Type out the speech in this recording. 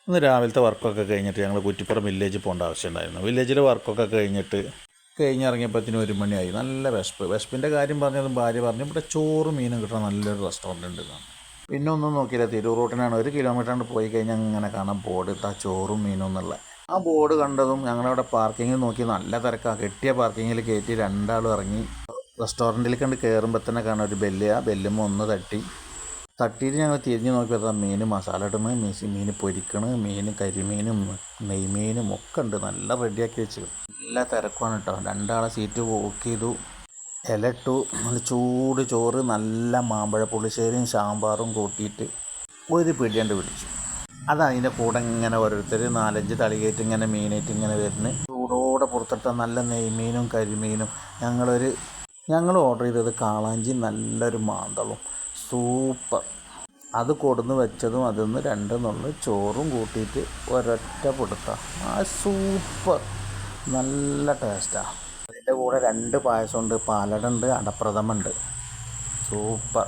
ഇന്ന് രാവിലത്തെ വർക്കൊക്കെ കഴിഞ്ഞിട്ട് ഞങ്ങൾ കുറ്റിപ്പുറം വില്ലേജിൽ പോകേണ്ട ആവശ്യമുണ്ടായിരുന്നു. വില്ലേജിലെ വർക്കൊക്കെ കഴിഞ്ഞിറങ്ങിയപ്പോഴത്തേനും 1 മണിയായി. നല്ല വിശപ്പിൻ്റെ കാര്യം പറഞ്ഞതും ഭാര്യ പറഞ്ഞു ഇവിടെ ചോറും മീനും കിട്ടുന്ന നല്ലൊരു റെസ്റ്റോറൻറ്റ് ഉണ്ട് എന്നാണ്. പിന്നെ ഒന്നും നോക്കിയില്ല, തിരൂർ റൂട്ടിനാണ്. 1 കിലോമീറ്റർ പോയി കഴിഞ്ഞാൽ അങ്ങനെ കാണാം ബോർഡ് ഇട്ടാൽ ചോറും മീനും എന്നുള്ള. ആ ബോർഡ് കണ്ടതും ഞങ്ങളവിടെ പാർക്കിങ്ങിൽ നോക്കി, നല്ല തിരക്കാണ്. കെട്ടിയ പാർക്കിങ്ങിൽ കയറ്റി 2 ആളും ഇറങ്ങി. റെസ്റ്റോറൻറ്റിൽ കണ്ട് കയറുമ്പോൾ തന്നെ കാണാം ഒരു ബെല്ല്. ആ ബെല്ലുമ്പോൾ ഒന്ന് തട്ടിയിട്ട് ഞങ്ങൾ തിരിഞ്ഞ് നോക്കിയപ്പോൾ മീൻ മസാല ഇടുന്നു, മീൻ പൊരിക്കണ്, കരിമീനും നെയ്മീനും ഒക്കെ ഉണ്ട്. നല്ല റെഡിയാക്കി വെച്ചു. നല്ല തിരക്കാണ് കേട്ടോ. 2 ആളെ സീറ്റ് ബുക്ക് ചെയ്തു. ഇല ഇട്ടു. നല്ല ചൂട് ചോറ്, നല്ല മാമ്പഴ പുളിശ്ശേരിയും സാമ്പാറും കൂട്ടിയിട്ട് ഒരു പിടിയണ്ട് പിടിച്ചു. അതതിൻ്റെ കൂടെ ഇങ്ങനെ ഓരോരുത്തർ 4-5 തളികയായിട്ട് ഇങ്ങനെ മീനായിട്ട് ഇങ്ങനെ വരുന്നു. ചൂടോടെ പുറത്തിട്ട നല്ല നെയ്മീനും കരിമീനും. ഞങ്ങൾ ഓർഡർ ചെയ്തത് കാളാഞ്ചി നല്ലൊരു മാന്തളും സൂപ്പർ. അത് കൊടുന്ന് വെച്ചതും അതിന്ന് 2 നുള്ളു ചോറും കൂട്ടിയിട്ട് ഒരൊറ്റ പിടുത്തം. സൂപ്പർ, നല്ല ടേസ്റ്റാണ്. അതിൻ്റെ കൂടെ 2 പായസമുണ്ട്, പാലട ഉണ്ട്, അടപ്രഥമുണ്ട്. സൂപ്പർ.